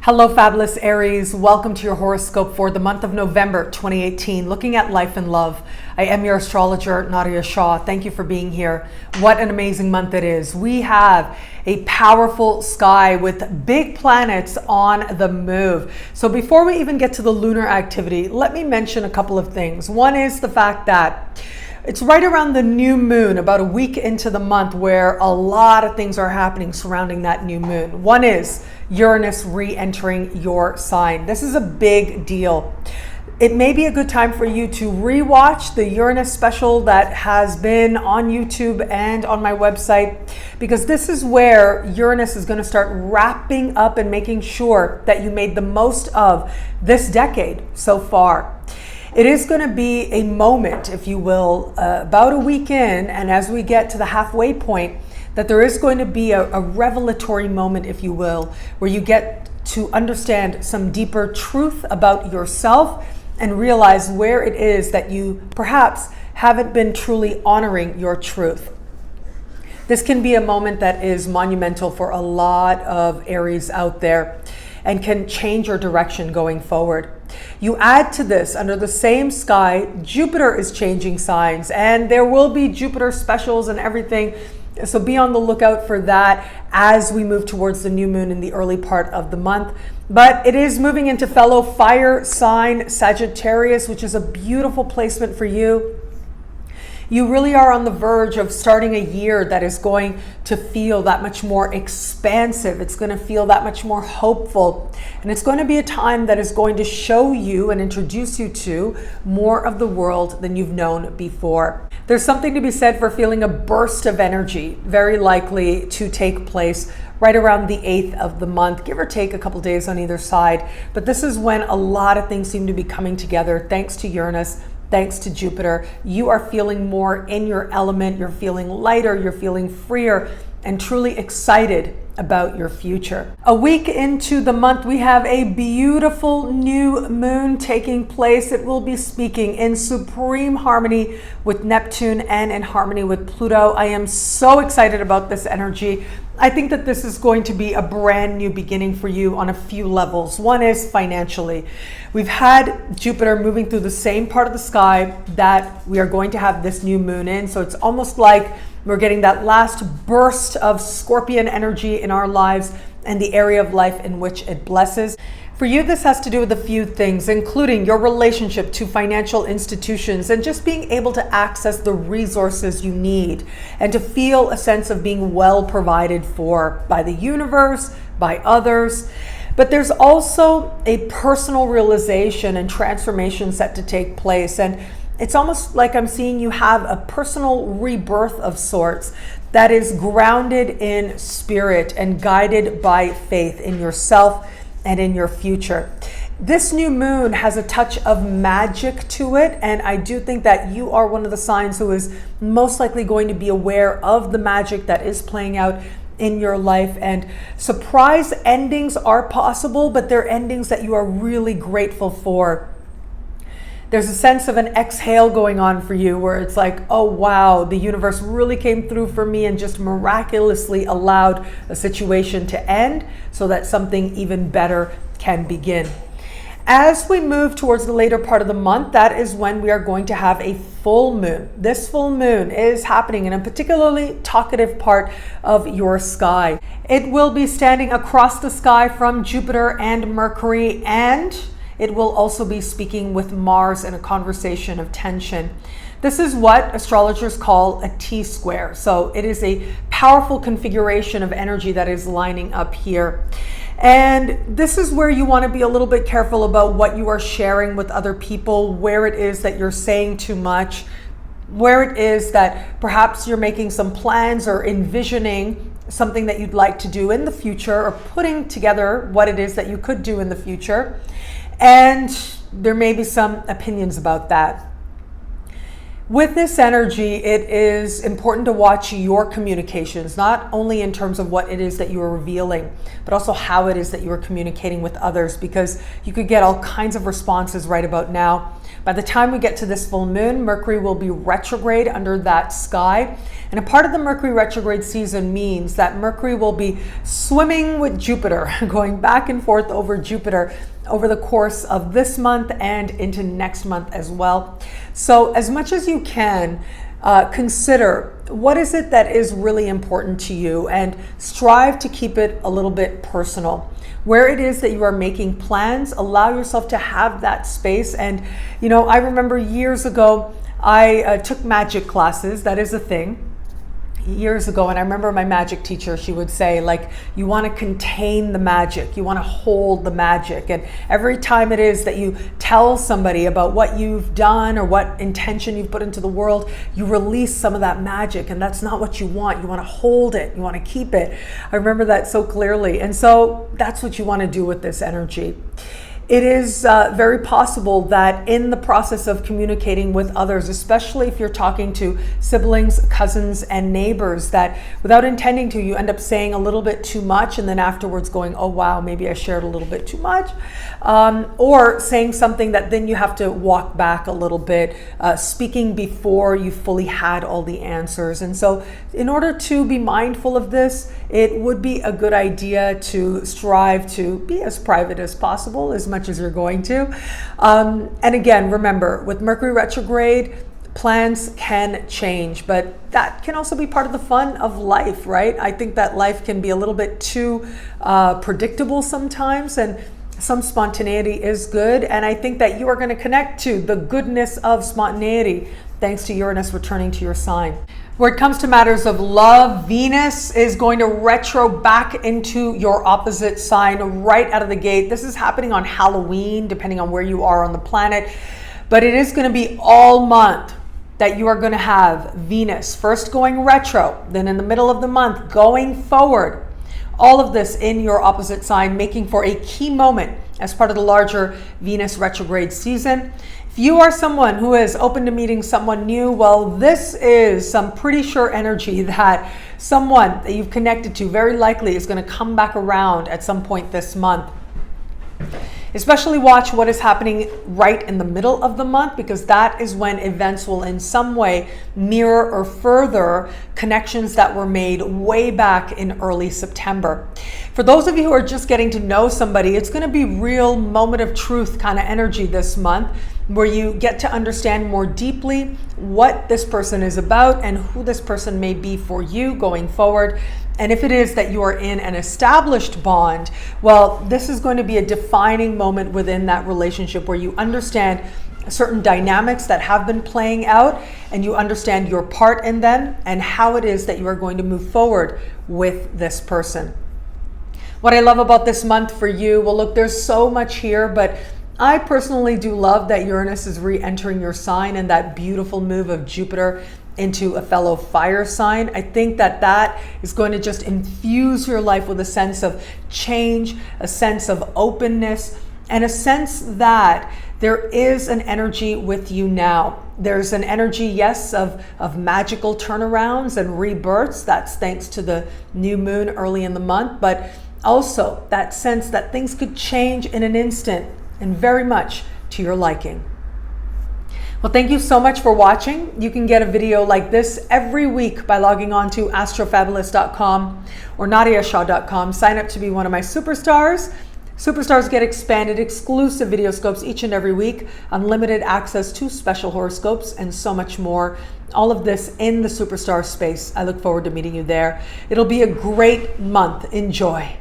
Hello, Fabulous Aries. Welcome to your horoscope for the month of November 2018, looking at life and love. I am your astrologer, Nadiya Shah. Thank you for being here. What an amazing month it is. We have a powerful sky with big planets on the move. So before we even get to the lunar activity, let me mention a couple of things. One is the fact that it's right around the new moon, about a week into the month, where a lot of things are happening surrounding that new moon. One is Uranus re-entering your sign. This is a big deal. It may be a good time for you to rewatch the Uranus special that has been on YouTube and on my website, because this is where Uranus is going to start wrapping up and making sure that you made the most of this decade so far. It is going to be a moment, if you will, about a week in, and as we get to the halfway point, that there is going to be a revelatory moment, if you will, where you get to understand some deeper truth about yourself and realize where it is that you perhaps haven't been truly honoring your truth. This can be a moment that is monumental for a lot of Aries out there and can change your direction going forward. You add to this, under the same sky, Jupiter is changing signs, and there will be Jupiter specials and everything. So be on the lookout for that as we move towards the new moon in the early part of the month. But it is moving into fellow fire sign Sagittarius, which is a beautiful placement for you. You really are on the verge of starting a year that is going to feel that much more expansive. It's going to feel that much more hopeful. And it's going to be a time that is going to show you and introduce you to more of the world than you've known before. There's something to be said for feeling a burst of energy, very likely to take place right around the 8th of the month, give or take a couple days on either side. But this is when a lot of things seem to be coming together thanks to Uranus. Thanks to Jupiter. You are feeling more in your element, you're feeling lighter, you're feeling freer, and truly excited about your future. A week into the month, we have a beautiful new moon taking place. It will be speaking in supreme harmony with Neptune and in harmony with Pluto. I am so excited about this energy. I think that this is going to be a brand new beginning for you on a few levels. One is financially. We've had Jupiter moving through the same part of the sky that we are going to have this new moon in. So it's almost like we're getting that last burst of Scorpion energy in our lives and the area of life in which it blesses. For you, this has to do with a few things, including your relationship to financial institutions and just being able to access the resources you need and to feel a sense of being well provided for by the universe, by others. But there's also a personal realization and transformation set to take place. And it's almost like I'm seeing you have a personal rebirth of sorts that is grounded in spirit and guided by faith in yourself and in your future. This new moon has a touch of magic to it, and I do think that you are one of the signs who is most likely going to be aware of the magic that is playing out in your life. And surprise endings are possible, but they're endings that you are really grateful for. There's a sense of an exhale going on for you where it's like, oh wow, the universe really came through for me and just miraculously allowed a situation to end so that something even better can begin. As we move towards the later part of the month, that is when we are going to have a full moon. This full moon is happening in a particularly talkative part of your sky. It will be standing across the sky from Jupiter and Mercury, and it will also be speaking with Mars in a conversation of tension. This is what astrologers call a T-square. So it is a powerful configuration of energy that is lining up here. And this is where you want to be a little bit careful about what you are sharing with other people, where it is that you're saying too much, where it is that perhaps you're making some plans or envisioning something that you'd like to do in the future, or putting together what it is that you could do in the future. And there may be some opinions about that. With this energy, it is important to watch your communications, not only in terms of what it is that you are revealing, but also how it is that you are communicating with others, because you could get all kinds of responses right about now. By the time we get to this full moon, Mercury will be retrograde under that sky. And a part of the Mercury retrograde season means that Mercury will be swimming with Jupiter, going back and forth over Jupiter over the course of this month and into next month as well. So as much as you can, consider what is it that is really important to you and strive to keep it a little bit personal. Where it is that you are making plans, allow yourself to have that space. And, you know, I remember years ago, I took magic classes. That is a thing. Years ago, and I remember my magic teacher, she would say, like, you want to contain the magic, you want to hold the magic, and every time it is that you tell somebody about what you've done or what intention you've put into the world, you release some of that magic, and that's not what you want. You want to hold it, you want to keep it. I remember that so clearly, and so that's what you want to do with this energy. It is very possible that in the process of communicating with others, especially if you're talking to siblings, cousins, and neighbors, that without intending to, you end up saying a little bit too much and then afterwards going, oh wow, maybe I shared a little bit too much. Or saying something that then you have to walk back a little bit, speaking before you fully had all the answers. And so in order to be mindful of this, it would be a good idea to strive to be as private as possible, as much as you're going to. And again, remember, with Mercury retrograde, plans can change, but that can also be part of the fun of life, right? I think that life can be a little bit too predictable sometimes, and some spontaneity is good. And I think that you are going to connect to the goodness of spontaneity thanks to Uranus returning to your sign. Where it comes to matters of love, Venus is going to retro back into your opposite sign right out of the gate. This is happening on Halloween, depending on where you are on the planet. But it is going to be all month that you are going to have Venus first going retro, then in the middle of the month going forward. All of this in your opposite sign, making for a key moment as part of the larger Venus retrograde season. If you are someone who is open to meeting someone new, well, this is some pretty sure energy that someone that you've connected to very likely is going to come back around at some point this month. Especially watch what is happening right in the middle of the month, because that is when events will in some way mirror or further connections that were made way back in early September. For those of you who are just getting to know somebody, it's going to be real moment of truth kind of energy this month, where you get to understand more deeply what this person is about and who this person may be for you going forward. And if it is that you are in an established bond, well, this is going to be a defining moment within that relationship where you understand certain dynamics that have been playing out and you understand your part in them and how it is that you are going to move forward with this person. What I love about this month for you, well, look, there's so much here, but I personally do love that Uranus is re-entering your sign and that beautiful move of Jupiter into a fellow fire sign. I think that that is going to just infuse your life with a sense of change, a sense of openness, and a sense that there is an energy with you now. There's an energy, yes, of magical turnarounds and rebirths. That's thanks to the new moon early in the month, but also that sense that things could change in an instant and very much to your liking. Well, thank you so much for watching. You can get a video like this every week by logging on to astrofabulous.com or nadiyashah.com. Sign up to be one of my superstars. Superstars get expanded exclusive video scopes each and every week, unlimited access to special horoscopes, and so much more. All of this in the superstar space. I look forward to meeting you there. It'll be a great month. Enjoy.